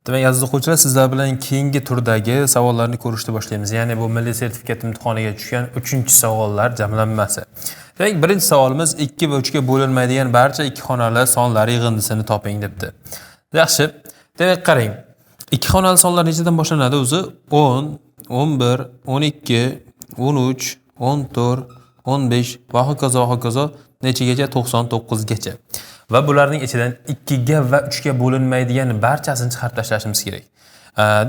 Demak, aziz o'quvchilar, sizlar bilan keyingi turdagi savollarni ko'rishni boshlaymiz. Ya'ni bu milliy sertifikat imtihoniga tushgan 3-savollar jamlanmasi. Demak, birinchi savolimiz 2 va 3 ga bo'linmaydigan barcha ikki xonali sonlar yig'indisini toping debdi. Yaxshi. Demak, qarang. Ikki xonali sonlar nechadan boshlanadi o'zi? 10, 11, 12, 13, 14, 15 va hokazo nechigacha? 99 gacha. Va bularning ichidan 2 ga va 3 ga bo'linmaydigan barchasini chiqarib tashlashimiz kerak.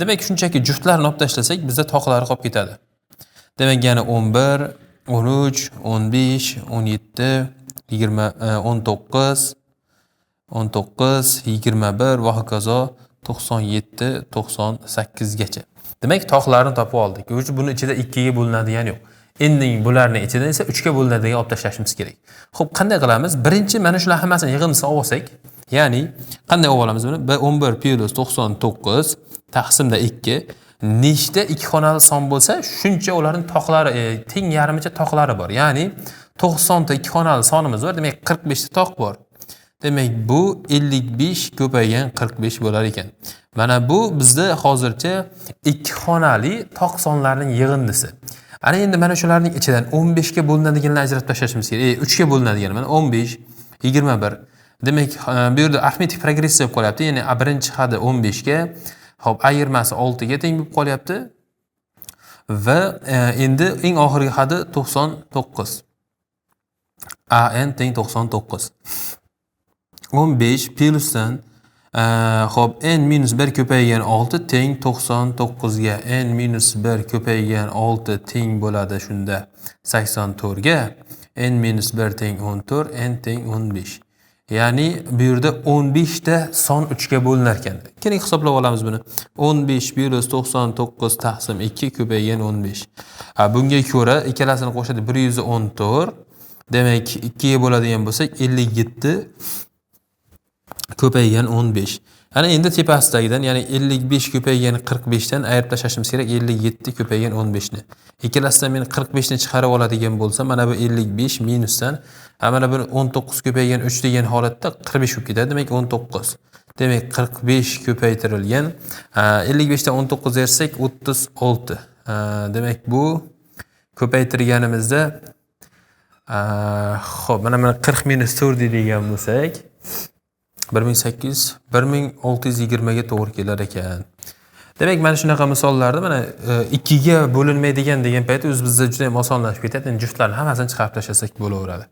Demak, shunchaki juftlarni olib tashlasak, bizda toqlari qolib ketadi. Demak, yana 11, 13, 15, 17, 20, 19, 19, 21 va hokazo 97, 98 gacha. Demak, toqlarni topib oldik. Buni ichida 2 ga bo'linadigan yo'q. Endi bularning ichidan esa 3 ga bo'linadigan olib tashlashimiz kerak. Xo'p, qanday qilamiz? Birinchi mana shular hammasini yig'indisi olsak, ya'ni qanday olamiz buni? 11 plus 99 taqsimda 2 nechta ikki xonali son bo'lsa, shuncha ularning toqlari teng yarmicha toqlari bor. Ya'ni 90 ta ikki xonali sonimiz bor. Demak, 45 ta toq bor. Demak, bu 55 ko'paygan 45 bo'lar ekan. Mana bu bizda hozircha ikki xonali toq sonlarning yig'indisi. Ana endi mana shularning ichidan 15 ga bo'linadiganlarni ajratib tashlashimiz kerak. 3 ga bo'linadigan mana 15, 21. Demak, bu yerda arifmetik progressiya bo'lib qolyapti. Ya'ni birinchi xadi 15 ga, hop, ayirmasi 6 ga teng bo'lib qolyapti. Va endi eng oxirgi xadi 99. AN teng 99. 15 plusdan hop, n minus 1 ko'paygan 6 teng 99 ga. N minus 1 ko'paygan 6 teng bo'ladi shunda 84 ga. N minus 1 teng 14, n teng 15. Ya'ni bu yerda 15 ta son 3 ga bo'linar ekan. Keling hisoblab olamiz buni. 15 plus 99 taqsim 2 ko'paygan 15. Bunga ko'ra ikkalasini qo'shadi 114. Demak, 2 ga bo'ladigan bo'lsak 57 ko'paygan 15. Ana endi tepasidagidan, ya'ni 55 ko'paygan 45 dan ayirib tashlashimiz kerak 57 ko'paygan 15 ni. Ikkalasidan men 45 ni chiqarib oladigan bo'lsam, mana bu 55 minusdan, mana bu 19 ko'paygan 3 degan holatda 45 bo'lib ketadi. Demak, 19. Demak, 45 ko'paytirilgan 55 dan 19 bersak 36. Demak, bu ko'paytirganimizda xo'p, mana 40 minus 4 deydigan bo'lsak 1620 ga to'g'ri kelar ekan. Demak, mana shunaqa misollarda mana 2 ga bo'linmaydigan degan payt o'z bizda juda ham osonlashib ketadi. Endi juftlarni hammasini chiqarib tashlasak bo'laveradi.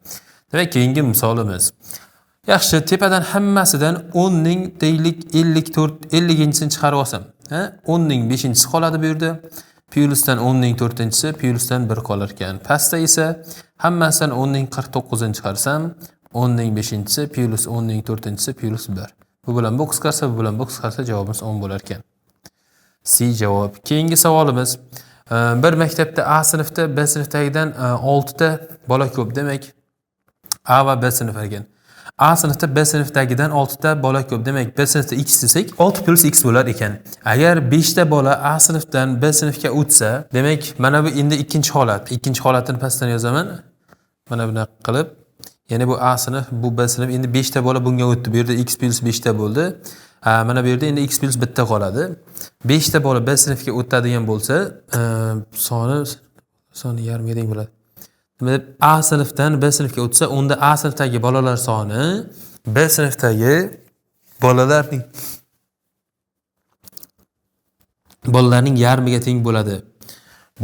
Demak, keyingi misolimiz. Yaxshi, tepadan hammasidan 10 ning tenglik 54 50-sini chiqarib olsam, 10 ning 5-si qoladi bu yerda. Plusdan 10 ning 4-si, plusdan 1 qolar ekan. Pastda esa hammasidan 10 ning 49-ni chiqarsam, 10 ning 5-si plus 10 ning 4-si plus 1. Bu bilan bu qisqarsa, bu bilan bu qisqarsa javobimiz 10 bo'lar ekan. C javob. Keyingi savolimiz. Bir maktabda A sinfda B sinfdagidan 6 ta bola ko'p. Demak, A va B sinf ekan. A sinfda B sinfdagidan 6 ta bola ko'p. Demak, B sinfda x desak, 6 plus x bo'lar ekan. Agar 5 ta bola A sinfdan B sinfga o'tsa, demak, mana bu endi ikkinchi holat. Ikkinchi holatini pastdan yozaman. Mana bunaqa qilib, ya'ni bu A sinf, bu B sinf, endi 5 ta bola bunga o'tdi. Bu yerda x plus 5 ta bo'ldi. Mana bu yerda endi x plus 1 ta qoladi. 5 ta bola B sinfga o'tadigan bo'lsa, soni yarmiga teng bo'ladi. Demak, A sinfdan B sinfga o'tsa, unda A sinfdagi bolalar soni B sinfdagi bolalarning yarmiga teng bo'ladi.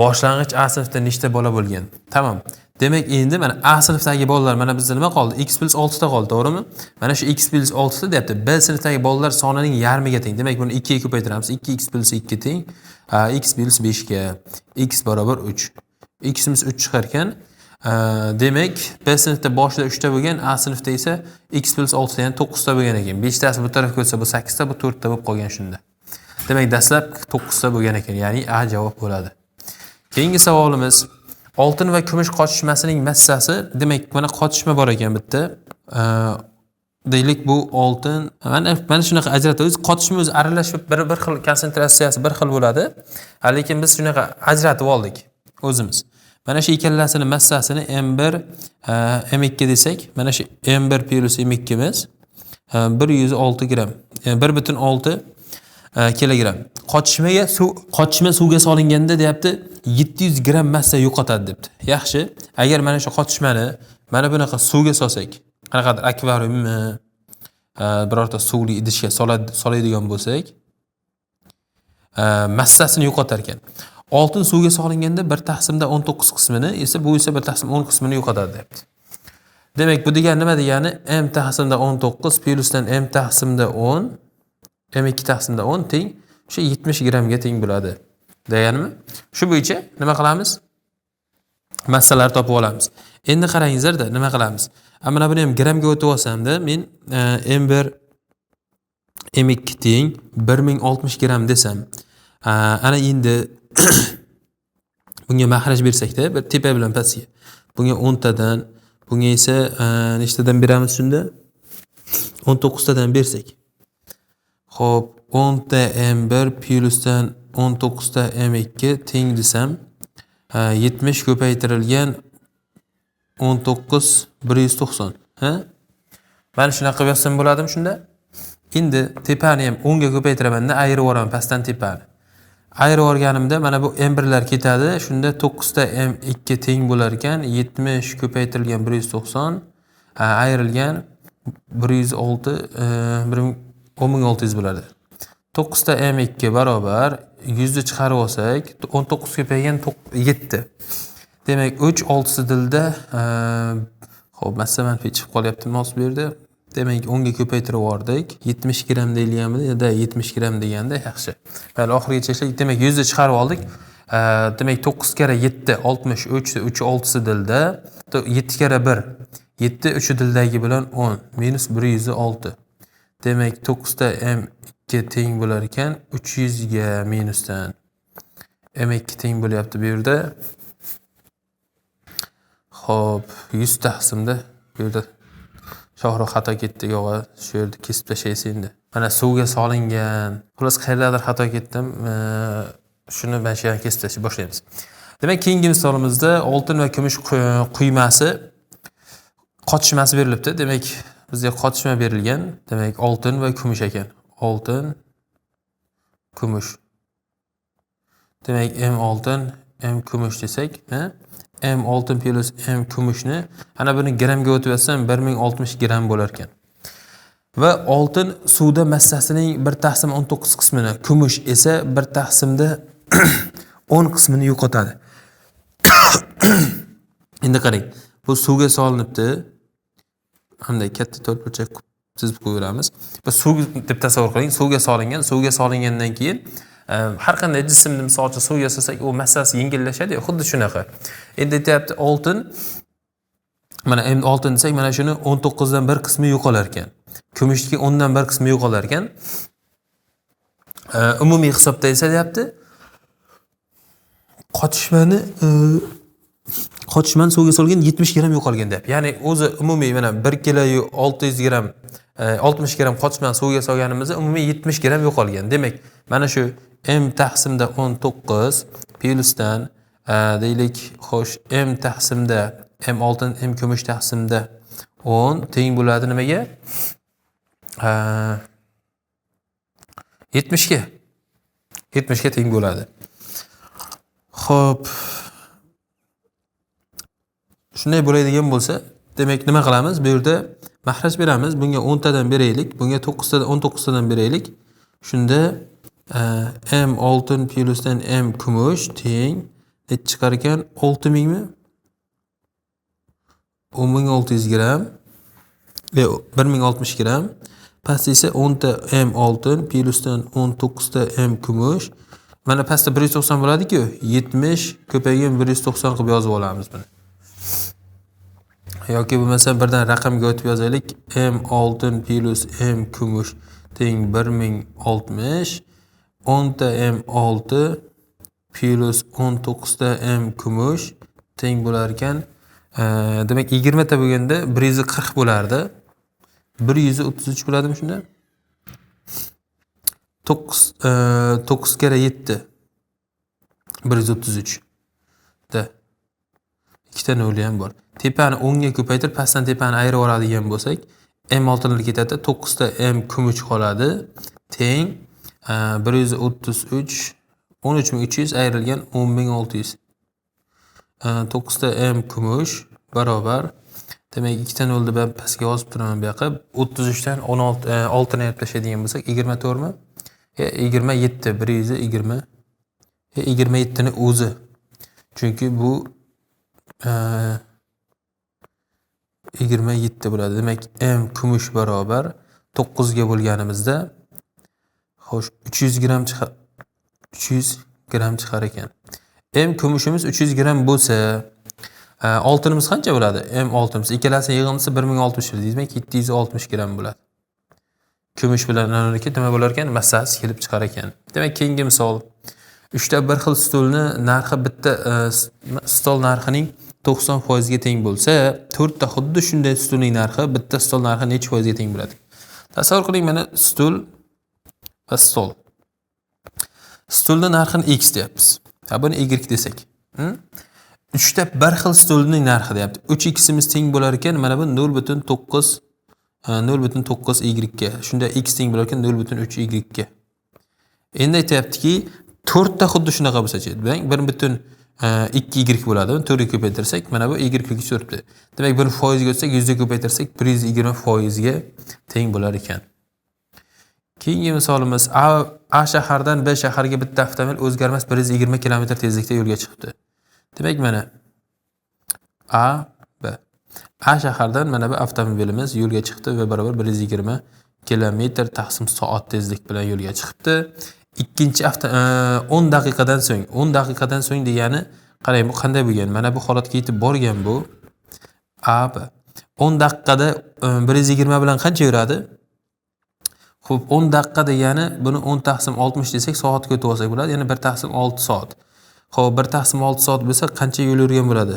Boshlang'ich A sinfda nechta bola bo'lgan? Tamam. Demak, endi mana A sinfdagi bolalar, mana bizda nima qoldi? X plus 6 ta qoldi, to'g'rimi? Mana shu x plus 6 ta deyapti. B sinfdagi bolalar sonining yarmiga teng. Demak, buni 2 ga ko'paytiramiz. 2x plus 2 teng x plus 5 ga. X barobar 3. X'imiz 3 chiqar ekan. Demak, B sinfda boshida 3 ta bo'lgan, A sinfda esa x plus 6 ta, ya'ni 9 ta bo'lgan ekan. 5 tasi bu tarafga o'tsa, bu 8 ta, bu 4 ta bo'lib qolgan shunda. Demak, dastlab 9 ta bo'lgan ekan, ya'ni A javob bo'ladi. Keyingi savolimiz. Oltin va kumush qotishmasining massasi, demak, mana qotishma bor ekan bitta. Deylik, bu oltin. Mana shunaqa ajratamiz. Qotishma o'zi aralashib bir xil konsentratsiyasi bir xil bo'ladi. Lekin biz shunaqa ajratib oldik o'zimiz. Mana shu ikkalasini massasini M1 M2 desak, mana shu M1 plus M2 imiz 106 gram. 1,6 kilogramm. Qochishma suvga solinganda deyapti 700 gramm massa yo'qotadi debdi. Yaxshi. Agar mana shu qochishmani mana bunaqa suvga solsak, qanaqadir akvariummi, birorta suvli idishga soladigan bo'lsak, massasini yo'qotar ekan. Oltin suvga solinganda 1/19 qismini esa bu esa 1/10 qismini yo'qotadi debdi. Demak, bu degani nima degani? m/19 plyusdan m/10 m2/10 teng o'sha 70 grammga teng bo'ladi. Deganimi? Shu bo'yicha nima qilamiz? Massalar topib olamiz. Endi qarangizlar-da, nima qilamiz? Mana buni ham grammga o'tib olsam-da, men m1 m2 teng 1060 gramm desam, ana endi bunga mahraj bersak-da, bir tepa bilan pastga. Bunga 10 tadan, bunga esa nechtadan beramiz shunda? 19 tadan bersak. Xo'p, 10 ta m1 plyusdan 19 ta m2 teng desam, 70 ko'paytirilgan 19 190. Ha? Mana shunaqa qilib yozsam bo'ladimi shunda? Endi tepani ham 10 ga ko'paytiraman-da, ayirib yuboraman pastdan tepani. Ayirib yuborganimda mana bu m1 lar ketadi. Shunda 9 ta m2 teng bo'lar ekan 70 ko'paytirilgan 190 ayrilgan 106 10600 bo'ladi. 9 ta m2 barobar 100 ni chiqarib olsak 19 ko'paygan 7. Demak 3 6 dilda xo'p, masalan manfiy chiqib qolyapti mos bu yerda. Demak 10 ga ko'paytirib yubordik. 70 gramm deyilganmi? Ya 70 gramm deganda yaxshi. Hali oxirigacha ishladik. Demak 100 ni chiqarib oldik. Demak 9 kara 7 63 3 6 dilda 7 kara 1 7 3 dildagi bilan 10 minus 106. Demak 9 ta m2 teng bo'lar ekan 300 ga minusdan m2 teng bo'lyapti bu yerda. Xo'p, 100 taqsimda bu yerda shohroq xato ketdi, yo'g'a, shu yerda kesib tashlaysiz endi. Mana suvga solingan. Xullas qayerdadir xato ketdim. Shuni mana shu yerdan kesib tashlay boshlaymiz. Demak, keyingi misolimizda oltin va kumush quymasi qotishmasi berilibdi. Demak, bizga qotishma berilgan. Demak, oltin va kumush ekan. Oltin, kumush. Demak, m oltin, m kumush desak, m oltin plus m kumushni ana buni grammga o'tib yotsam 1060 gramm bo'lar ekan. Va oltin suvda massasining 1/19 qismini, kumush esa 1/10 qismini yo'qotadi. Endi qarang, bu suvga solinibdi. Hamda katta to'rtburchak chizib qo'yamiz. Biz suv deb tasavvur qiling, suvga solingandan keyin har qanday jismni misol uchun suvga solsak, u massasi yengillashadi, xuddi shunaqa. Endi aytayapti oltin, mana endi oltin desak, mana shuni 19 dan 1 qismi yo'qolar ekan. Kumushniki 10 dan 1 qismi yo'qolar ekan. Umumiy hisobda esa deyapti, qotishmani suvga solgan 70 gramm yo'qolgan deyapti. Ya'ni o'zi umumiy mana 1 kilo 600 gramm 60 gramm qotishmani suvga solganimizda umumiy 70 gramm yo'qolgan. Demak, mana shu m/19 plyusdan deylik, xo'sh, m/m oltin, m kumush taqsimda 10 teng bo'ladi nimaga? 70 ga. 70 ga teng bo'ladi. Xo'p. Shunday bo'ladigan bo'lsa, demak nima qilamiz? Bu yerda mahraj beramiz. Bunga 10 tadan beraylik, bunga 19 tadan beraylik. Shunda m oltin plyusdan m kumush teng nech chiqar ekan? 6000 mi? 10600 gramm. 1060 gramm. Pastda esa 10 ta m oltin plyusdan 19 ta m kumush. Mana pastda 190 bo'ladi-ku, 70 ko'paygan 190 qilib yozib olamiz buni. Yoki bo'lmasa birdan raqamga o'tib yozaylik. M oltin plus M kumush teng 1060. 10 ta M6 plus 19 ta M kumush teng bo'lar ekan. Demak 20 ta bo'lganda 140 bo'lardi. 133 bo'ladimi shunda? 9 kere 7 133 da. Ikkita nol ham bor. Tepani 10 ga ko'paytirib, pastdan tepani ayirib oladigan bo'lsak, M oltinlar ketadi, 9 ta M kumush qoladi. Teng 133 13300 ayrilgan 10600. 9 ta m kumush barobar. Demak, ikkita nolni ben pastga yozib turaman bu yoqqa. 33 dan 6 ni ayirib tashlaydigan bo'lsak, 24 mi? 27 120 27 ni o'zi. Chunki bu 27 bo'ladi. Demak, m kumush barobar 9 ga bo'lganimizda xo'sh 300 gram chiqar 300 gram chiqar ekan. M kumushimiz 300 gram bo'lsa, oltinimiz qancha bo'ladi? M oltinimiz ikkalasini yig'indisi 1060 demak 760 gram bo'ladi. Kumush bilan anoniki nima bo'lar ekan? Massasi kelib chiqar ekan. Demak, keyingi misol. 3 ta bir xil stolni narxi bitta stol narxining 90% ga teng bo'lsa, 4 ta xuddi shunday stolning narxi bitta stol narxi necha foizga teng bo'ladi? Tasavvur qiling, mana stol va stol. Stolning narxini x deyapmiz. Buni y desak. 3 ta bir xil stolning narxi deyapti. 3ximiz teng bo'lar ekan, mana bu 0.9 y ga. Shunda x teng bo'lar ekan 0.3 y ga. Endi aytayaptiki, 4 ta xuddi shunaqa bo'lsa-chi, demak 1.2 y bo'ladi. 4 ga ko'paytirsak, mana bu y ga turibdi. Demak, buni foizga o'tsak, 100 ga ko'paytirsak 120% ga teng bo'lar ekan. Keyingi misolimiz A shahardan B shaharga bitta avtomobil o'zgarmas 120 km tezlikda yo'lga chiqibdi. Demak, mana A shahardan mana bu avtomobilimiz yo'lga chiqdi va barobar 120 km taqsim soat tezlik bilan yo'lga chiqibdi. Ikkinchi 10 daqiqadan so'ng degani, qarang, bu qanday bo'lgan? Mana bu holatga yetib borgan bu A. 10 daqiqada 120 bilan qancha yuradi? Xo'p, 10 daqiqa degani buni 10 taqsim 60 desak, soatga o'tib olsak bo'ladi. Ya'ni 1 taqsim 6 soat. Xo'p, 1 taqsim 6 soat bo'lsa qancha yo'l yurgan bo'ladi?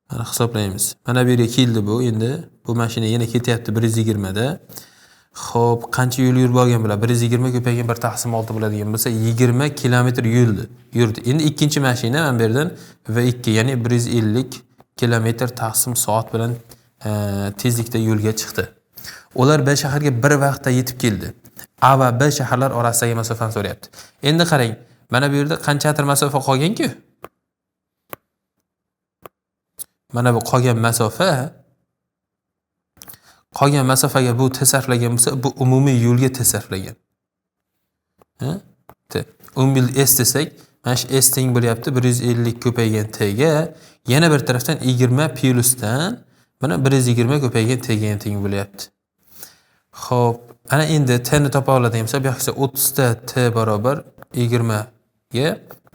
Mana hisoblaymiz. Mana bu yerga keldi bu. Endi bu mashina yana ketyapti 120 da. Xo'p, qancha yo'l yurib borgan bo'ladi? 120 ko'paygan 1 taqsim 6 bo'ladigan bo'lsa 20 kilometr yurdi. Endi ikkinchi mashina mana bu yerdan V2, ya'ni 150 kilometr taqsim soat bilan tezlikda yo'lga chiqdi. Ular B shaharga bir vaqtda yetib keldi. A va B shaharlar orasidagi masofani so'rayapti. Endi qarang, mana bu yerda qanchadir masofa qolgan-ku? Mana bu qolgan masofaga bu tasarruflagan bo'lsa, bu umumiy yo'lga tasarruflagan. Umumiy S desak, mana shu S teng bo'lyapti 150 ko'paygan T ga, yana bir tarafdan 20 plyusdan mana 120 ko'paygan T ga ham teng bo'lyapti. Xo'p, ana endi T ni topa oladigan bo'lsa, bu yoqda 30 ta T barobar 20 ga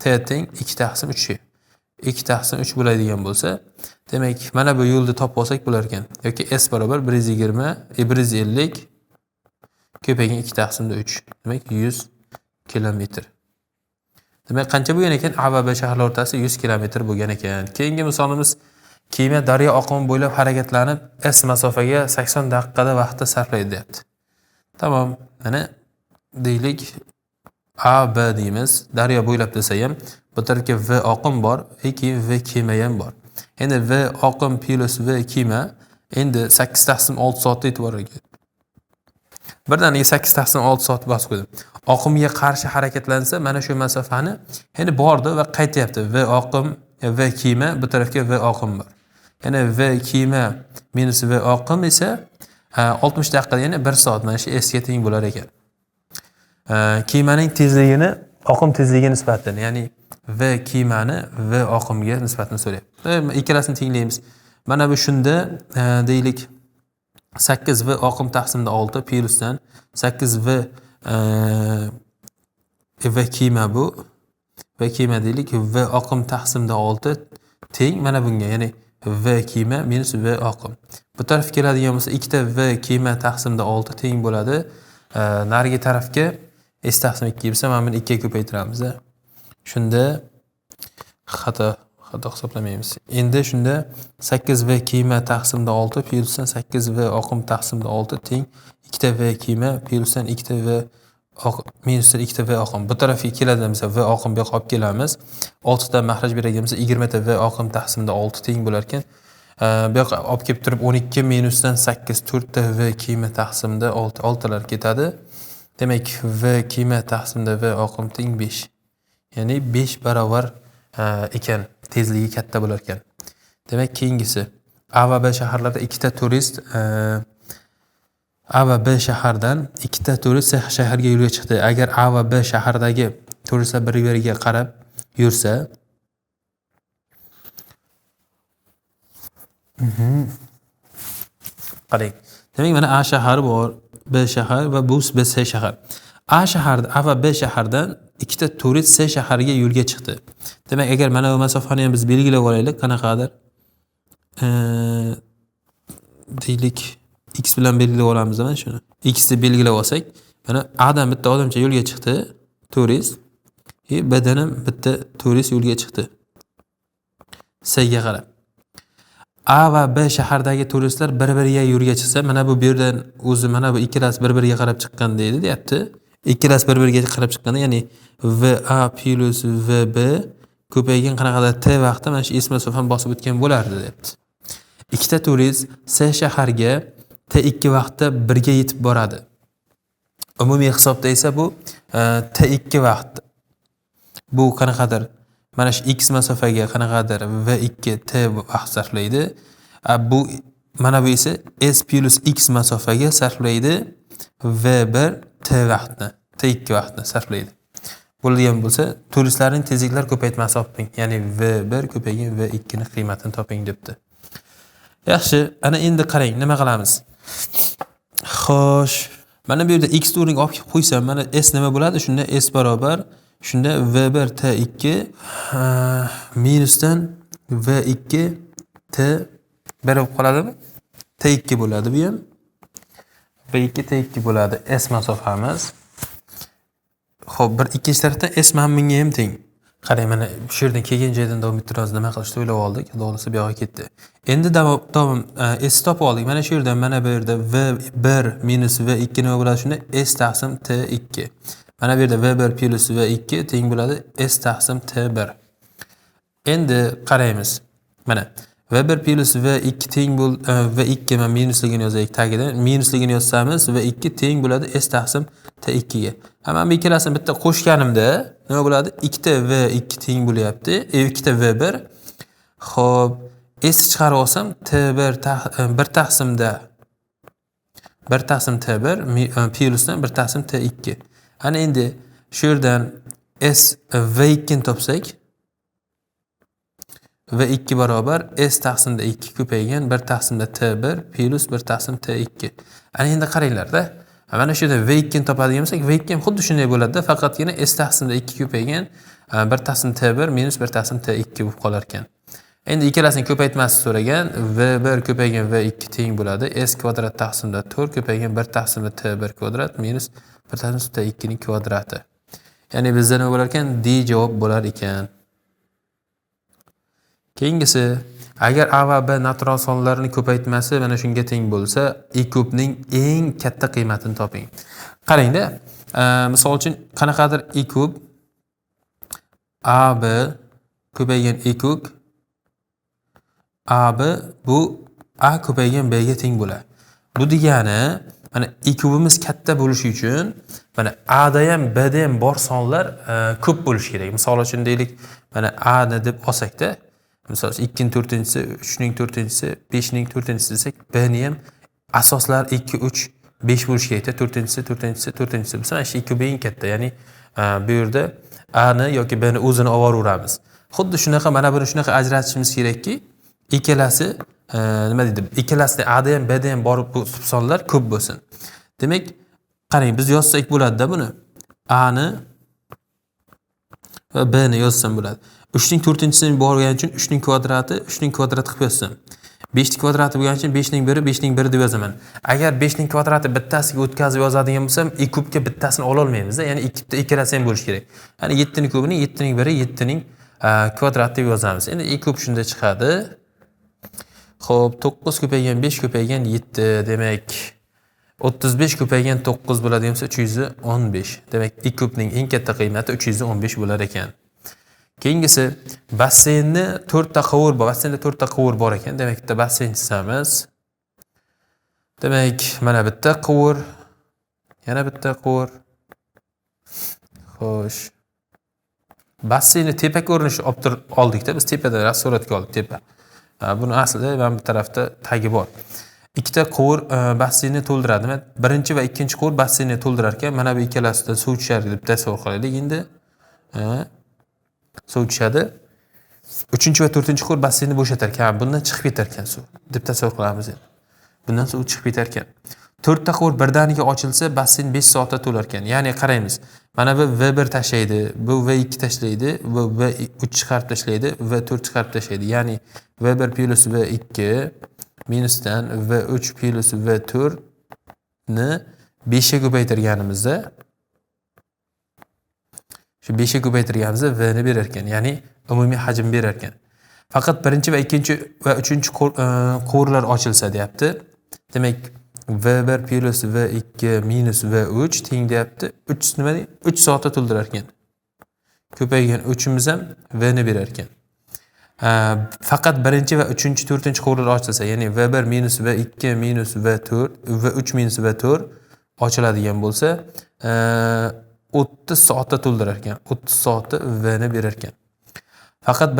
T teng 2 taqsim 3 ga. 2 taqsim 3 bo'ladigan bo'lsa, demak, mana bu yo'lni topib olsak bo'lar ekan. Yoki S barobar 150 ko'paygan 2 taqsimda 3. Demak, 100 kilometr. Demak, qancha bo'lgan ekan? A va B shaharlar o'rtasida 100 kilometr bo'lgan ekan. Keyingi misolimiz, kema daryo oqimi bo'ylab harakatlanib S masofaga 80 daqiqada vaqtda sarflaydi deyapti. Tamam, mana deylik A, B deymiz. Daryo bo'ylab desa ham, bu tarafga V oqim bor, keyin V kema ham bor. Endi V oqim plus V kema endi 8 taqsim 6 soatda yetib borar ekan. Birdaniga 8 taqsim 6 soat bosib qo'ydim. Oqimga qarshi harakatlansa, mana shu masofani endi bordi va qaytyapti. V oqim, V kema, bu tarafga V oqim bor. Ya'ni V kema minus V oqim esa 60 daqiqada, ya'ni 1 soat mana shu S ga teng bo'lar ekan. Kemaning tezligini oqim tezligiga nisbatan, ya'ni V kemani V oqimga nisbatan so'rayapti. Ikkalasini tenglaymiz. Mana bu shunda deylik 8 V oqim taqsimda 6 plyusdan 8 V kema bu. V kema deylik V oqim taqsimda 6 teng mana bunga, ya'ni V kema minus V oqim. Bu taraf keladigan bo'lsa, ikkita V kema taqsimda 6 teng bo'ladi. Narigi tarafga S taqsim 2 bo'lsa, mana buni 2 ga ko'paytiramiz. Shunda xato hisoblamaymiz. Endi shunda 8V kema taqsimda 6 plyusdan 8V oqim taqsimda 6 teng 2V kema plyusdan 2V oqim minusdan 2V oqim. Bu tarafga keladigan bo'lsa, V oqim bu yoqqa olib kelamiz. 6 ta mahraj beradigan bo'lsa, 20V oqim taqsimda 6 teng bo'lar ekan. Bu yoqqa olib kelib turib 12 minusdan 8 4V kema taqsimda 6 talar ketadi. Demek V qiymat taqsimda V oqim teng 5. Ya'ni 5 barobar ekan, tezligi katta bo'lar ekan. Demak, keyingisi A va B shaharlarda ikkita turist A va B shahardan ikkita turist shaharga yo'lga chiqdi. Agar A va B shahardagi turistlar bir-biriga qarab yursa, qarang. Demak, mana A shahari bor, B shahar va bu B C shahar. A va B shahardan ikkita turist C shahariga yo'lga chiqdi. Demak, agar mana bu masofani ham biz belgilab olaylik, qanaqadir deylik x bilan belgilab olamiz mana shuni. X ni belgilab olsak, mana A dan bitta odamcha yo'lga chiqdi, turist. B dan ham bitta turist yo'lga chiqdi. C ga qarab. A va B shahardagi turistlar bir-biriga yo'lga chiqsa, mana bu yerdan o'zi mana bu ikkalasi bir-biriga qarab chiqqan deyapti. Ikkalasi bir-biriga qarab chiqqanda, ya'ni VA plus VB ko'paygan qanaqadir t vaqtda mana shu s masofani bosib o'tgan bo'lardi deyapti. Ikkita turist C shaharga T2 vaqtda birga yetib boradi. Umumiy hisobda esa bu T2 vaqt. Bu qanaqadir mana shu x masofaga qanaqadir V2 T vaqt sarflaydi. Bu mana bu esa S plus x masofaga sarflaydi V1 T vaqtni, T2 vaqtni sarflaydi. Bo'lgan bo'lsa, turistlarning tezliklar ko'paytmasi toping. Ya'ni V1 ko'paygan V2 ning qiymatini toping debdi. Yaxshi, ana endi qarang, nima qilamiz? Xo'sh, mana bu yerda x o'rniga olib qo'ysam, mana s nima bo'ladi? Shunda s barobar, shunda V1 T2 minusdan V2 T1 bo'lib qoladimi? T2 bo'ladi bu ham. V2 T2 bo'ladi s masofamiz. Xo'p, bir ikkinchi tarafdan s ham bunga ham teng. Qarang, mana shu yerdan kelgan joydan davom ettiramiz, nima qilishni o'ylab oldik. Xudoolasa bu yoqqa ketdi. Endi davom s topib oldik. Mana shu yerdan mana bu yerda V1 minus V2 nima bo'ladi? Shunda s taqsim T2. Mana bu yerda V1 plus V2 teng bo'ladi s taqsim T1. Endi qaraymiz. Mana V1 plus V2 teng V2 men minusligini yozaylik tagidan. Minusligini yozsamiz V2 teng bo'ladi s taqsim T2 ga. Hamma bu ikkalasini bitta qo'shganimda nima bo'ladi? 2 ta V2 teng bo'lyapti. 2 ta V1. Xo'p, s chiqarib olsam T1 1 taqsimda 1 taqsim T1 plusdan 1 taqsim T2. Ana endi shu yerdan s V2 ni topsak, V2 barobar s taqsimda 2 ko'paygan 1 taqsimda T1 plus 1 taqsim T2. Ana endi qaranglar-da. Mana shu yerda V2 ni topadigan bo'lsak, V2 ham xuddi shunday bo'ladi-da, faqatgina s taqsimda 2 ko'paygan 1 taqsim T1 minus 1 taqsim T2 bo'lib qolar ekan. Endi ikkalasining ko'paytmasini so'ragan. V1 ko'paygan V2 teng bo'ladi s kvadrat taqsimda 4 ko'paygan 1 taqsimda T1 kvadrat minus 1 taqsim T2 ning kvadrati. Ya'ni bizda nima bo'lar ekan? D javob bo'lar ekan. Keyingisi, agar A va B natural sonlarning ko'paytmasi mana shunga teng bo'lsa, E kubning eng katta qiymatini toping. Qarangda, misol uchun qanaqadir E kub AB ko'paygan E kub AB bu A ko'paygan B ga teng bo'ladi. Bu degani, mana E kubimiz katta bo'lishi uchun mana A da ham B da ham bor sonlar ko'p bo'lishi kerak. Misol uchun deylik, mana A ni deb olsak-da, misol 2 ning 4-si, 3 ning 4-si, 5 ning 4-si desak, B ni ham asoslar 2, 3, 5 bo'lishi kerak. 4-si, 4-si, 4-si bo'lsa, mana shu 2 eng katta. Ya'ni bu yerda A ni yoki B ni o'zini olib o'ramiz. Xuddi shunaqa mana buni shunaqa ajratishimiz kerakki, ikkalasi nima deydi? Ikkalasida A da ham B da ham bor sonlar ko'p bo'lsin. Demak, qarang, biz yozsak bo'ladi-da buni. A ni va B ni yozsam bo'ladi. 3 ning 4-sini borgani uchun 3 ning kvadrati 3 ning kvadrati qilib yozsam. 5 ning kvadrati bo'lgani uchun 5 ning 1 5 ning 1 deb yozaman. Agar 5 ning kvadrati bittasiga o'tkazib yozadigan bo'lsam, E kubga bittasini ola olmaymiz-da. Ya'ni ikkalasi ham bo'lish kerak. Ya'ni 7 ning kubini 7 ning 1 7 ning kvadrati deb yozamiz. Endi E kub shunda chiqadi. Xo'p, 9 ko'paygan 5 ko'paygan 7, demak 35 ko'paygan 9 bo'ladigan bo'lsa 315. Demak, E kubning eng katta qiymati 315 bo'lar ekan. Keyingisi, basseynni 4 ta quvur bor. Basseynda 4 ta quvur bor ekan. Demak, bitta basseyn chizamiz. Demak, mana bitta quvur, yana bitta quvur, Xo'sh. Basseynni tepa ko'rinishi oldik-da. Biz tepadan suratga oldik, tepa. Buni aslida mana bu tarafda tagi bor. Ikkita quvur basseynni to'ldiradi. Birinchi va ikkinchi quvur basseynni to'ldirar ekan, mana bu ikkalasidan suv tushadi deb tasavvur qilaylik endi. Suv tushadi. 3-va 4-quvur basseynni bo'shatar ekan. Bundan chiqib ketar ekan suv deb tasavvur qilamiz endi. Bundan suv chiqib ketar ekan. 4ta quvur birdaniga ochilsa, basseyn 5 soatda to'lar ekan. Ya'ni qaraymiz. Mana bu V1 tashlaydi, bu V2 tashlaydi, bu V3 chiqarib tashlaydi, V4 chiqarib tashlaydi. Ya'ni V1 plus V2 minusdan V3 plus V4 ni 5 ga ko'paytirganimizda shu 5 ga ko'paytirganimizda V ni berar ekan. Ya'ni umumiy hajm berar ekan. Faqat birinchi va ikkinchi va uchinchi quvurlar ochilsa deyapti. Demak, V1 plus V2 minus V3 teng deyapti. 3 nima deydi? 3 soatda to'ldirar ekan. Ko'paygan 3imiz ham V ni berar ekan. Faqat birinchi va uchinchi, to'rtinchi quvurlar ochilsa, ya'ni V1 minus V2 minus V4, V3 minus V4 ochiladigan bo'lsa, 30 soatda to'ldirar ekan. 30 soatda V ni berar ekan. Faqat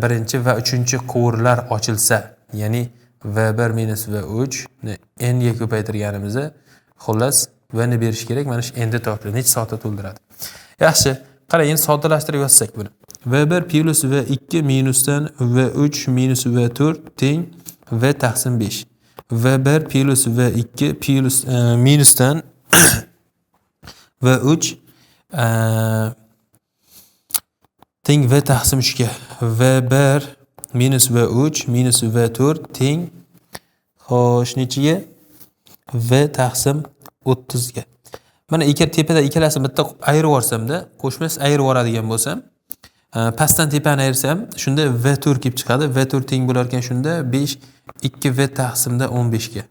birinchi va uchinchi quvurlar ochilsa, ya'ni V1 minus V3 ni n ga ko'paytirganimizda, xullas V ni berish kerak. Mana shu endi topiladi. Necha soatda to'ldiradi? Yaxshi, qarang, endi soddalashtirib yozsak buni. V1 plus V2 minusdan V3 minus V4 teng V taqsim 5. V1 plus V2 plus minusdan V3 teng V taqsim 3 ga. V1 minus V3 minus V4 teng xo'sh nechiga? V taqsim 30 ga. Mana tepada ikkalasini bitta ayirib yuborsamda, qo'shmas ayirib yuboradigan bo'lsam, pastdan tepani ayirsam, shunda V4 kelib chiqadi. V4 teng bo'lar ekan shunda 5 2V taqsimda 15 ga.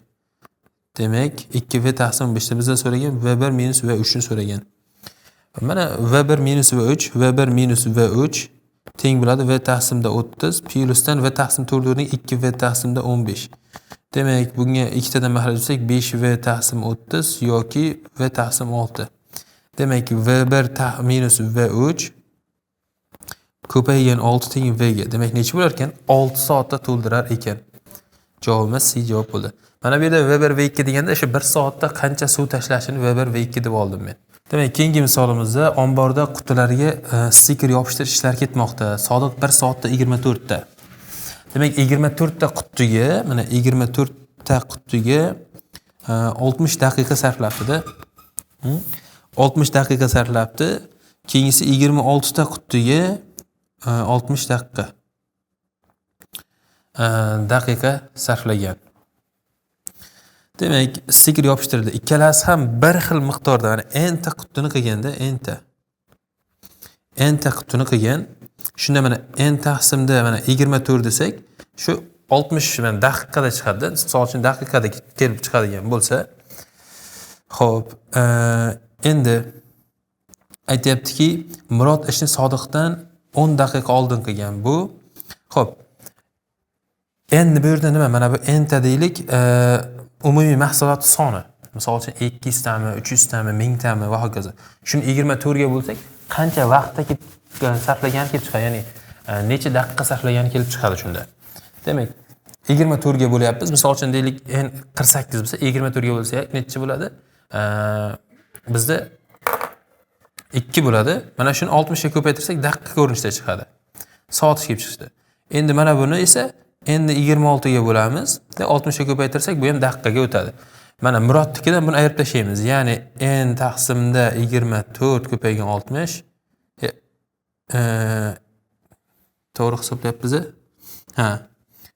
Demak, 2V taqsim 15 da bizdan so'ragan V1 minus V3 ni so'ragan. Mana V1 minus V3, V1 minus V3 teng bo'ladi V taqsimda 30 plusdan V taqsim 4 ni 2V taqsimda 15. Demak, bunga ikkitadan mahal etsak 5V taqsim 30 yoki V taqsim 6. Demak, V1 minus V3 ko'paygan 6 teng V ga. Demak, necha bo'lar ekan? 6 soatda to'ldirar ekan. Javobimiz C javob bo'ldi. Mana bu yerda V1 V2 deganda shu 1 soatda qancha suv tashlashini V1 V2 deb oldim men. Demak, keyingi misolimizda omborda qutilarga stiker yopishtirish ishlari ketmoqda. Sodiq 1 soatda 24 ta. Demak, 24 ta qutiga, mana 24 ta qutiga 60 daqiqa sarflabdi-da. 60 daqiqa sarflabdi. Keyingisi 26 ta qutiga 60 daqiqa sarflagan. Demak, stiker yopishtirdi. Ikkalasi ham bir xil miqdorda, mana n ta qutini qilganda, n ta qutini qilgan. Shunda mana n taqsimda mana 24 desak, shu 60 mana daqiqada chiqadi. Misol uchun daqiqada kelib chiqadigan bo'lsa, xo'p, endi aytayaptiki, Murod ishni Sodiqdan 10 daqiqa oldin qilgan. Bu, xo'p. Endi bu yerda nima? Mana bu n ta deylik, umumiy mahsulot soni. Misol uchun 200 tami, 300 tami, 1000 tami va hokazo. Shuni 24 ga bo'lsak, qancha vaqtda sarflagani kelib chiqadi. Ya'ni necha daqiqa sarflagani kelib chiqadi shunda. Demak, 24 ga bo'lyapmiz. Misol uchun deylik, n 48 bo'lsa, 24 ga bo'lsa necha bo'ladi? Bizda 2 bo'ladi. Mana shuni 60 ga ko'paytirsak, daqiqa ko'rinishda chiqadi. Soat kelib chiqdi. Endi mana buni esa endi 26 ga bo'lamiz. 60 ga ko'paytirsak, bu ham daqiqaga o'tadi. Mana Murodnikidan buni ayirib tashlaymiz. Ya'ni n taqsimda 24 ko'paygan 60. To'g'ri hisoblayapmiz.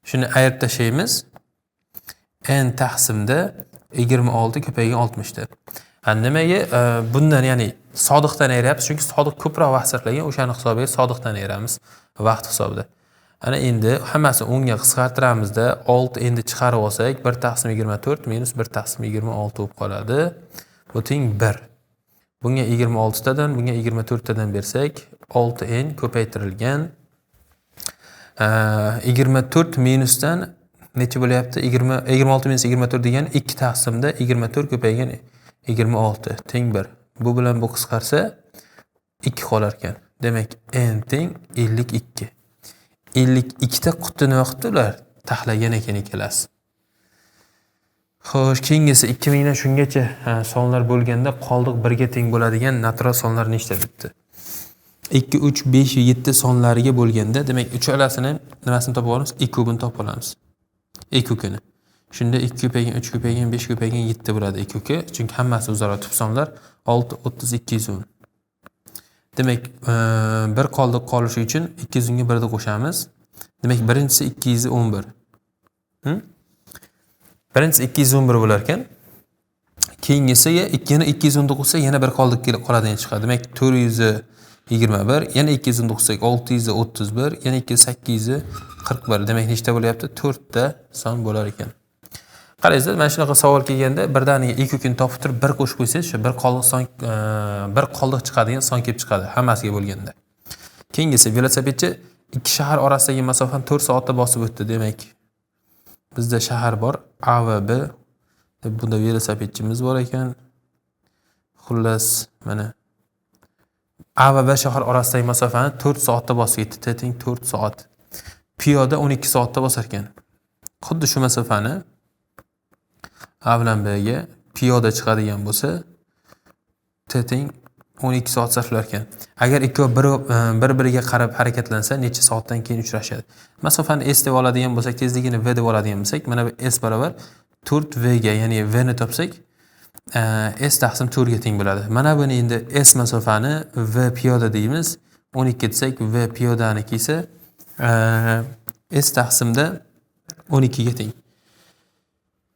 Shuni ayirib tashlaymiz. N taqsimda 26 ko'paygan 60 da. Nimaga bundan, ya'ni Sodiqdan ayiramiz, chunki Sodiq ko'proq vaqt sarflagan, o'shani hisobiga Sodiqdan ayiramiz vaqt hisobida. Ana endi hammasini 10 ga qisqartiramizda 6 endi chiqarib olsak 1 taqsim 24 minus 1 taqsim 26 bo'lib qoladi. Bu teng 1. Bunga 26 tadan, bunga 24 tadan bersak 6n ko'paytirilgan 24 minusdan necha bo'lyapti? 26 minus 24 degan 2 taqsimda 24 ko'paygan 26 teng 1. Bu bilan bu qisqarsa 2 qolar ekan. Demak, n teng 52. 52 ta qutni nima qilibdi ular? Taxlagan ekan ikkalasi. Xo'sh, keyingisi 2000 dan shungacha sonlar bo'lganda qoldiq 1 ga teng bo'ladigan natural sonlar nechta debdi. 2, 3, 5 va 7 sonlariga bo'lganda, demak, uchalasini nimasini topib olamiz? 2 kubini topib olamiz. 2 kubini. Shunda 2 ko'paygan 3 ko'paygan 5 ko'paygan 7 bo'ladi 2 kubi. Chunki hammasi o'zaro tub sonlar 6, 30, 210. Demak, bir qoldiq qolishi uchun 210 ga 1 ni qo'shamiz. Demak, birinchisi 211. Birinchisi 211 bo'lar ekan. Keyingisiga 2 ni 210 qo'shsa yana bir qoldiq qoladigan chiqadi. Demak, 421, yana 210 qo'shsak 631, yana 841. Demak, nechta bo'lyapti? 4 ta son bo'lar ekan. Qaraysiz, mana shunaqa savol kelganda birdaniga 2 kun topib turib 1 qo'shib qo'ysangiz, shu bir qoldiq son bir qoldiq chiqadigan son kelib chiqadi hammasiga bo'lganda. Keyingisi velosipedchi ikki shahar orasidagi masofani 4 soatda bosib o'tdi. Demak, bizda shahar bor, A va B. Bunda velosipedchimiz bor ekan. Xullas, mana A va B shahar orasidagi masofani 4 soatda bosib ketdi. T teng 4 soat. Piyoda 12 soatda bosar ekan. Xuddi shu masofani A bilan B'ga piyoda chiqadigan bo'lsa, T teng 12 soat sarflar ekan. Agar ikkovi bir-biriga qarab harakatlansa, necha soatdan keyin uchrashadi? Masofani S deb oladigan bo'lsak, tezligini V deb oladigan bo'lsak, mana bu S barobar 4V ga, ya'ni V ni topsak, S taqsim 4 ga teng bo'ladi. Mana buni endi S masofani V piyoda deymiz. 12 desak, V piyodaniki esa S taqsimda 12 ga teng.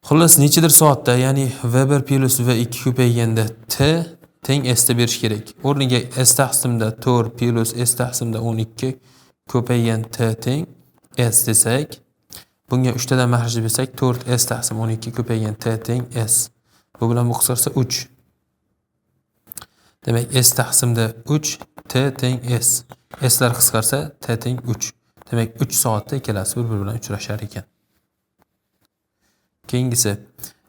Xullas, nechadir soatda, ya'ni V1 plus V2 ko'payganda T teng S da berish kerak. O'rniga S taqsimda 4 plus S taqsimda 12 ko'paygan T teng S desak, bunga 3 tadan mahraj bersak, 4 S taqsim 12 ko'paygan T teng S. Bu bilan bu qisqarsa 3. Demak, S taqsimda 3 T teng S. S lar qisqarsa T teng 3. Demak, 3 soatda ikkalasi bir-biri bilan uchrashar ekan. Keyingisi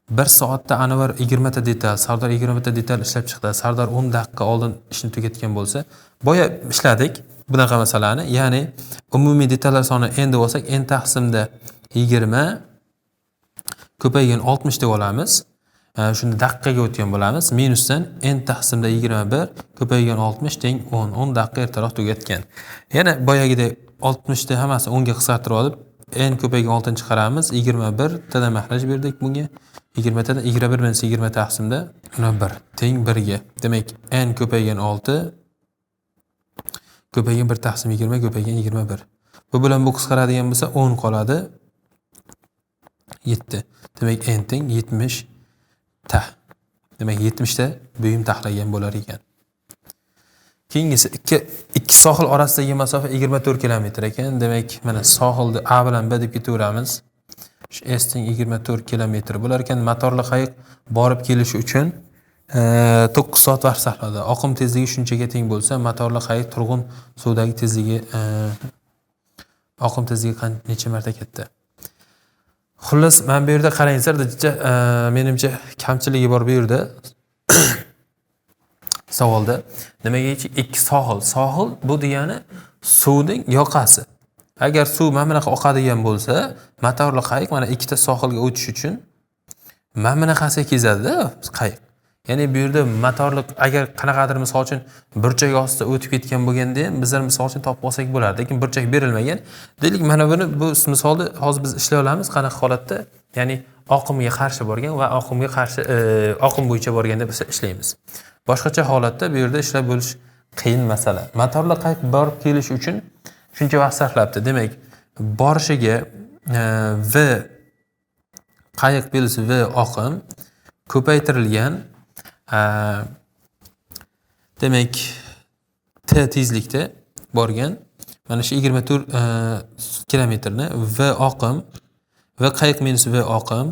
1 soatda Anvar 20 ta detal, Sardor 20 ta detal ishlab chiqdi. Sardor 10 daqiqa oldin ishni tugatgan bo'lsa, boya ishladik bunaqa masalani. Ya'ni umumiy detallar soni n deb olsak, n taqsimda 20 ko'paygan 60 deb olamiz. Shunda daqiqaga o'tgan bo'lamiz. Minusdan n taqsimda 21 ko'paygan 60 teng 10. 10 daqiqa ertaroq tugatgan. Yana boyagidek 60 da hammasi 10 ga qisqartirib olib, n ko'paygan 6 chiqaramiz. 21 tadan mahraj berdik bunga. 20 tadan 21 minus 20 taqsimda 1 teng 1 ga. Demak, n ko'paygan 6 ko'paygan 1 taqsim 20 ko'paygan 21. Bu bilan bu qisqaradigan bo'lsa 10 qoladi. 7. Demak, n teng 70 ta. Demak, 70 ta buyum taxlagan bo'lar ekan. Keyingisi ikki sohil orasidagi masofa 24 kilometr ekan. Demak, mana sohilni A bilan B deb ketaveramiz. S teng 24 kilometr bo'lar ekan. Motorli qayiq borib kelishi uchun 9 soat vaqt sarfladi. Oqim tezligi shunchaga teng bo'lsa, motorli qayiq turg'un suvdagi tezligi oqim tezligi necha marta katta? Xullas, men bu yerda qarangizlar, menimcha kamchiligi bor bu yerda. Savolda nimaga ikki sohil? Sohil bu degani suvning yoqasi. Agar suv mana bunaqa oqadigan bo'lsa, motorli qayiq mana ikkita sohilga o'tish uchun mana bunaqasiga kezadi-da qayiq. Ya'ni bu yerda motorli agar qanaqadir misol uchun burchak ostida o'tib ketgan bo'lganda ham bizlar misol uchun topib olsak bo'lardi, lekin burchak berilmagan. Deylik, mana buni bu misolda hozir biz ishlay olamiz qanaqa holatda? Ya'ni oqimga qarshi borgan va oqimga qarshi oqim bo'yicha borganda biz ishlaymiz. Boshqacha holatda bu yerda ishlab bo'lish qiyin masala. Motorli qayiq borib kelish uchun shuncha vaqt sarflabdi. Demak, borishiga V qayiq belgisi V oqim ko'paytirilgan demak T tezlikda borgan. Mana shu 24 kilometrni V oqim va qayiq minus V oqim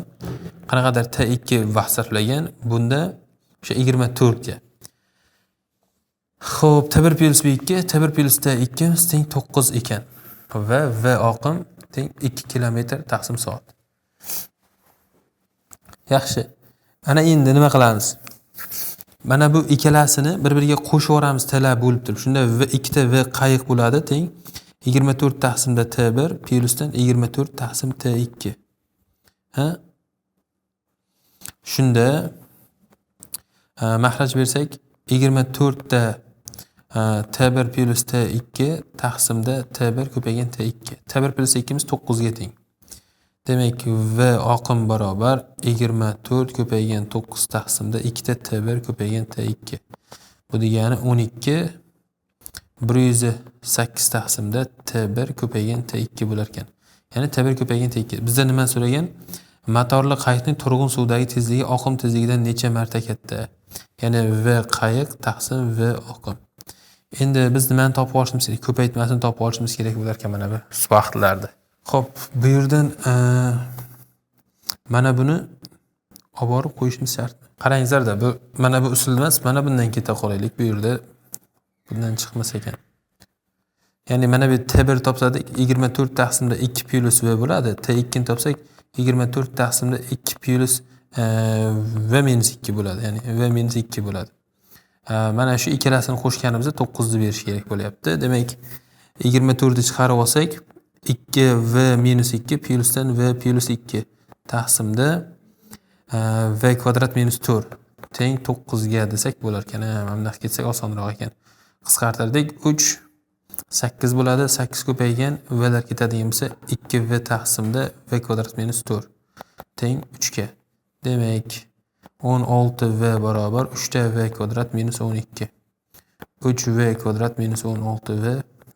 qanaqadir T2 vaqt sarflagan. Bunda o'sha 24 ga. Xo'p, T1 plus B2, T1 plus T2 teng 9 ekan. Va V oqim teng 2 kilometr taqsim soat. Yaxshi. Ana endi nima qilamiz? Mana bu ikkalasini bir-biriga qo'shib yuboramiz tlar bo'lib turib. Shunda v ikkita v qayiq bo'ladi teng 24 taqsimda t1 plyusdan 24 taqsim t2. Ha? Shunda mahraj bersak 24 da t1 plus t2 taqsimda t1 ko'paygan t2. t1 plus t2 imiz 9 ga teng. Demek v oqim barobar 24 ko'paygan 9 taqsimda 2 ta t1 ko'paygan t2. Bu degani 12 108 taqsimda t1 ko'paygan t2 bo'lar ekan. Ya'ni t1 ko'paygan t2. Bizda nima so'ragan? Motorli qayiqning turg'un suvdagi tezligi oqim tezligidan necha marta katta? Ya'ni v qayiq taqsim v oqim. Endi biz nimani topib olishimiz kerak? Ko'paytmasini topib olishimiz kerak bo'lar ekan mana bu vaqtlarda. Xo'p, bu yerdan mana buni olib borib qo'yishimiz shart. Qarangizlar-da, bu mana bu usul emas, mana bundan keta qolaylik. Bu yerda bundan chiqmas ekan. Ya'ni mana bu t1 topsadik 24 taqsimda 2 plus v bo'ladi. t2 ni topsak 24 taqsimda 2 plus v minus 2 bo'ladi. Ya'ni v minus 2 bo'ladi. Mana shu ikkalasini qo'shganimizda 9 ni berish kerak bo'lyapti. Demak, 24 ni chiqarib olsak 2v minus 2 plyusdan v plus 2 taqsimda v kvadrat minus 4 teng 9 ga desak bo'lar ekan. Mana bunday ketsak osonroq ekan. Qisqartirdik 3 8 bo'ladi. 8 ko'paygan vlar ketadigan bo'lsa 2v taqsimda v kvadrat minus 4 teng 3 ga. Demak 16v barobar 3v kvadrat minus 12. 3v kvadrat minus 16v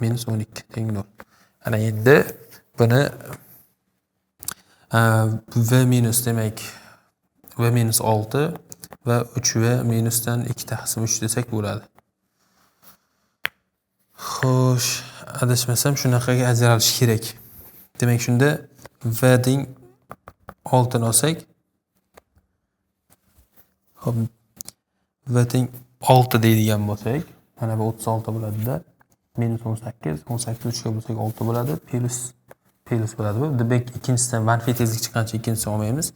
minus 12 teng 0. Ana endi buni v minus demak v minus 6 va 3v minusdan 2 taqsim 3 desak bo'ladi. Xo'sh, adashmasam shunaqaga ajralish kerak. Demak shunda v ding 6 ni olsak, hop v ding 6 deydigan bo'lsak, mana bu 36 bo'ladi-da. Minus 18, 18 3 ga bo'lsak 6 bo'ladi, plus bo'ladi. Demak ikkinchisidan manfiy tezlik chiqqancha ikkinchisini olmaymiz.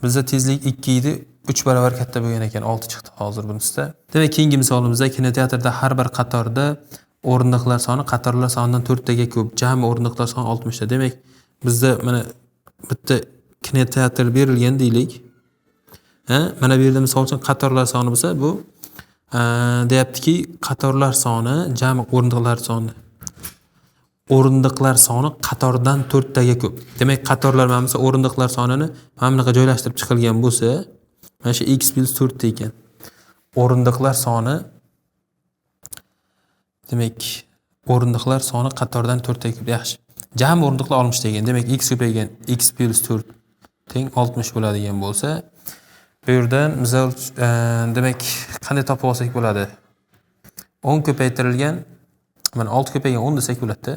Bizda tezlik 2 edi, 3 barobar katta bo'lgan ekan, 6 chiqdi hozir bunisida. Demak keyingi misolimizda kinoteatrda har bir qatorda o'rindiqlar soni qatorlar sonidan 4 taga ko'p, jami o'rindiqlar soni 60 ta. Demak, bizda mana bitta kinoteatr berilgan deylik. Mana bu yerda misol uchun qatorlar soni bo'lsa, bu deyaptiki, qatorlar soni jami o'rindiqlar soni qatordan 4 taga ko'p. Demak, qatorlar mana bo'lsa o'rindiqlar sonini mana bunaqa joylashtirib chiqilgan bo'lsa, mana shu x plus 4 ekan. O'rindiqlar soni demak, o'rindiqlar soni qatordan 4 taga ko'p. Yaxshi. Jami o'rindiqlar 60 ekan. Demak, x ko'paygan x plus 4 teng 60 bo'ladigan bo'lsa, bu yerdan misol demak qanday topib olsak bo'ladi? 10 ko'paytirilgan mana 6 ko'paygan 10 desak bo'ladi-da.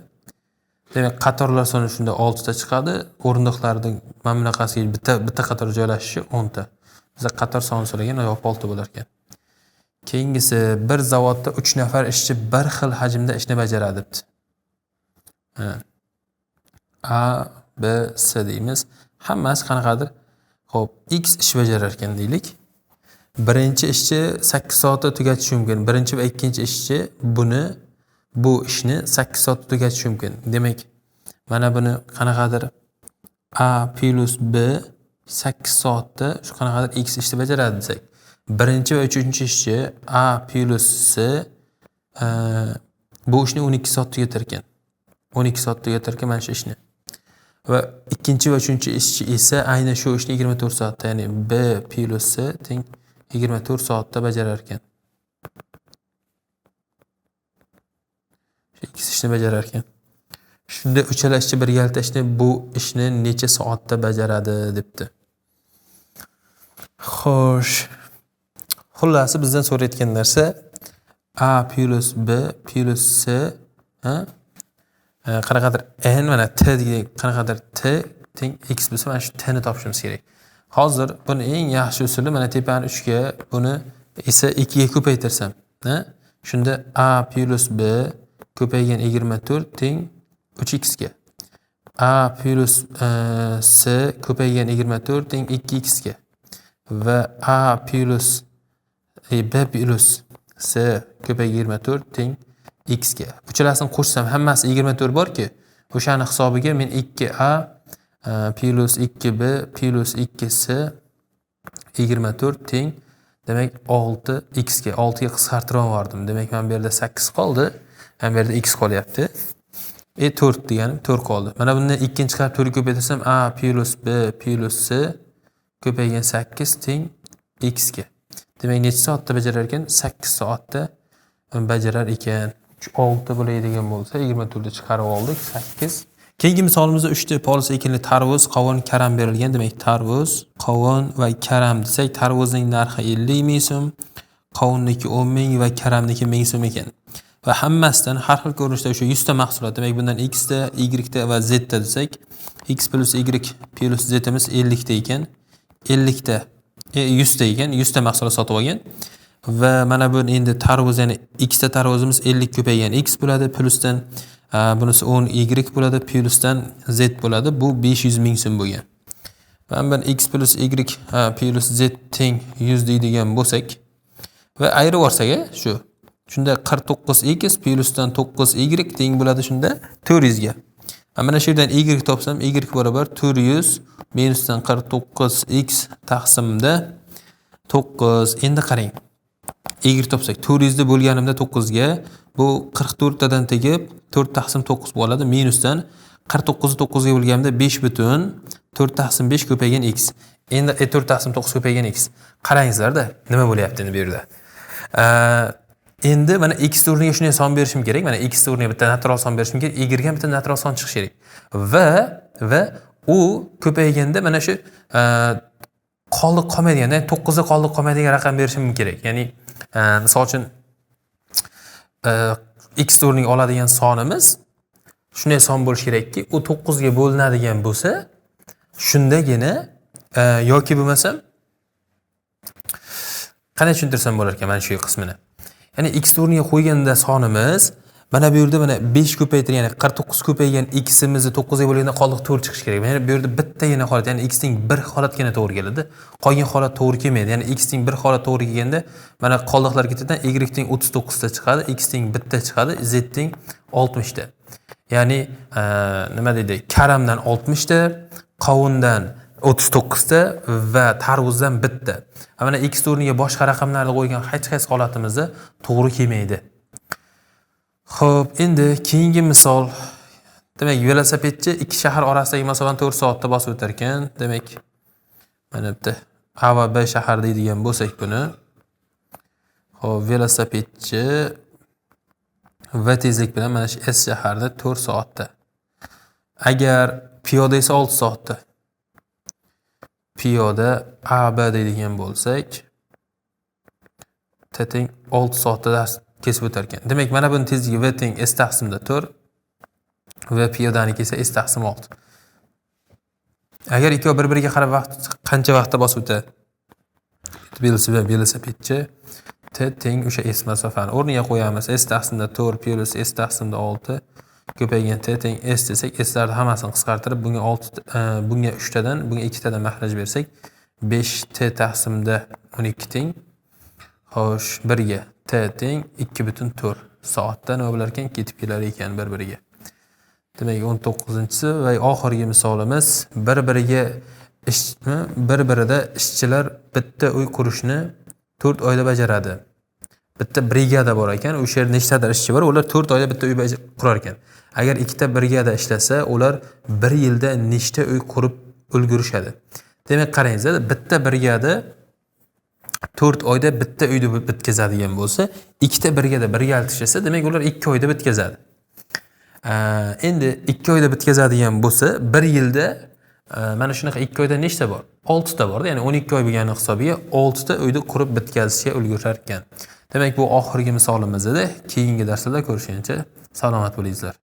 Demak, qatorlar soni shunda 6 ta chiqadi. O'rindiqlarning mana bunaqasiga bitta qator joylashishi 10 ta. Biz qator soni so'ragan, javob 6 bo'lar ekan. Keyingisi bir zavodda 3 nafar ishchi bir xil hajmda ishni bajaradi debdi. A, B, C deymiz. Hammasi qanaqadir xo'p, x ish bajarar ekan deylik. Birinchi ishchi 8 soatda tugatishi mumkin. Birinchi va ikkinchi ishchi bu ishni 8 soatda tugatishi mumkin. Demak, mana buni qanaqadir A plus B 8 soatda shu qanaqadir x ishni bajaradi desak. Birinchi va uchinchi ishchi A plus C bu ishni 12 soat tugatar ekan. 12 soat tugatar ekan mana shu ishni. Va ikkinchi va uchinchi ishchi esa aynan shu ishni 24 soatda, ya'ni B plus C teng 24 soatda bajarar ekan. Shu ikkisi ishni bajarar ekan. Shunda uchala ishchi birgalikda bu ishni necha soatda bajaradi debdi. Xo'sh. Xullasi bizdan so'rayotgan narsa A plus B plus C, qanaqadir n mana t degan qanaqadir t teng x bo'lsa mana shu t ni topishimiz kerak. Hozir buni eng yaxshi usuli mana tepani 3 ga, buni esa 2 ga ko'paytirsam, shunda A plus B ko'paygan 24 teng 3x ga. A plus C ko'paygan 24 teng 2x ga. Va A plus B plus C ko'paygi 24 teng x ga. Uchalasini qo'shsam hammasi 24 borki, o'shani hisobiga men 2a plus 2b plus 2c 24 teng demak 6x ga 6 ga qisqartirib yubordim. Demak men bu yerda 8 qoldi, ham bu yerda x qolyapti. 4 deganim 4 qoldi. Mana bundan 2 chiqarib 4 ko'paytirsam a plus b plus c ko'paygan 8 teng x ga. Demak necha soatda bajarar ekan? 8 soatda bajarar ekan. 6 bo'ladigan bo'lsa 24 da chiqarib oldik 8. Keyingi misolimizda 3 ta polis ekinli tarvuz, qovun, karam berilgan. Demak tarvuz, qovun va karam desak, tarvuzning narxi 50 ming so'm, qovunniki 10 ming va karamniki 1000 so'm ekan. Va hammasidan har xil ko'rinishda o'sha 100 ta mahsulot. Demak bundan x ta, y ta va z ta desak, x plus y plus z imiz 50 ta ekan. 50 ta 100 ta ekan, 100 ta mahsulot sotib olgan. Va mana bu endi tarvuz, ya'ni x ta tarvuzimiz 50 ko'paygan x bo'ladi, plusdan bunisi 10 y bo'ladi, plusdan z bo'ladi. Bu 500 ming so'm bo'lgan. Va men x plus y plus z teng 100 deydigan bo'lsak va ayirib olsak, shu shunda 49x plusdan 9y teng bo'ladi shunda 400 ga. Mana shu yerdan y topsam, y barobar 400 minusdan 49x taqsimda 9. Endi qarang. Y topsak 400 da bo'lganimda 9 ga bu 44 tadan tegib 4 taqsim 9 bo'ladi. Minusdan 49 9 ga bo'lganimda 5 butun 4 taqsim 5 ko'paygan x. Endi 4 taqsim 9 ko'paygan x. Qarangizlar-da, nima bo'lyapti endi bu yerda? Endi mana x o'rniga shunday son berishim kerak. Mana x o'rniga bitta natural son berishim kerak. Y ga bitta natural son chiqishi kerak. Va u ko'payganda mana shu qoldiq qolmaydigan, ya'ni 9 ga qoldiq qolmaydigan raqam berishim kerak. Ya'ni misol uchun x o'rniga oladigan sonimiz shunday son bo'lishi kerakki, u 9 ga bo'linadigan bo'lsa, shundagina yoki bo'lmasam qanday tushuntirsam bo'lar ekan mana shu qismini. Ya'ni x o'rniga qo'yganda sonimiz mana bu yerda mana 5 ko'paytirgan, ya'ni 49 ko'paygan x'imizni 9 ga bo'lganda qoldiq 4 chiqishi kerak. Mana bu yerda bittagina holat, ya'ni x ning bir holatgina to'g'ri keladi. Qolgan holat to'g'ri kelmaydi. Ya'ni x ning bir holat to'g'ri kelganda mana qoldiqlar ketadidan y ning 39 ta chiqadi, x ning bitta chiqadi, z ning 60 ta. Ya'ni nima deydi? Karamdan 60 ta, qovundan 39 ta va tarvuzdan bitta. Mana x o'rniga boshqa raqamlarni qo'ygan hech qaysi holatimizda to'g'ri kelmaydi. Xo'p, endi keyingi misol. Demak, velosipedchi ikki shahar orasidagi masofani 4 soatda bosib o'tar ekan. Demak, mana bitta A va B shahar deydigan bo'lsak buni. Xo'p, velosipedchi va tezlik bilan mana shu S shaharda 4 soatda. Agar piyoda esa 6 soatda. Piyoda A B deydigan bo'lsak, t teng 6 soatda dars kesib o'tar ekan. Demak, mana buni tezligi v teng s taqsimda 4 va piyodaniki esa s taqsim 6. Agar ikkovi bir-biriga qarab qancha vaqtda bosib o'tadi? Velosipedchi t teng o'sha s masofani o'rniga qo'yamiz. S taqsimda 4 plus s taqsimda 6 ko'paygan t teng s desak, s'larni hammasini qisqartirib bunga 3 tadan, bunga 2 tadan mahraj bersak, 5 t taqsimda 12 teng. Xo'sh, 1 ga t teng 2,4 soatda nima bo'lar ekan? Ketib kelar ekan bir-biriga. Demak, 19-si va oxirgi misolimiz bir-birida ishchilar bitta uy qurishni 4 oyda bajaradi. Bitta brigada bor ekan, o'sha yerda nechtadir ishchi bor, ular 4 oyda bitta uy qurar ekan. Agar ikkita brigada ishlasa, ular 1 yilda nechta uy qurib ulgurishadi? Demak, qarangizlar, bitta brigada 4 oyda bitta uyni bitkazadigan bo'lsa, ikkita brigada birgalikda ishlasa, demak ular 2 oyda bitkazadi. Endi 2 oyda bitkazadigan bo'lsa, 1 yilda mana shunaqa 2 oyda nechta bor? 6 ta bor-da, ya'ni 12 oy bo'lgani hisobiga 6 ta uyni qurib bitkazishga ulgurar ekan. Demak, bu oxirgi misolimiz edi. Keyingi darslarda ko'rishguncha salomat bo'lingizlar.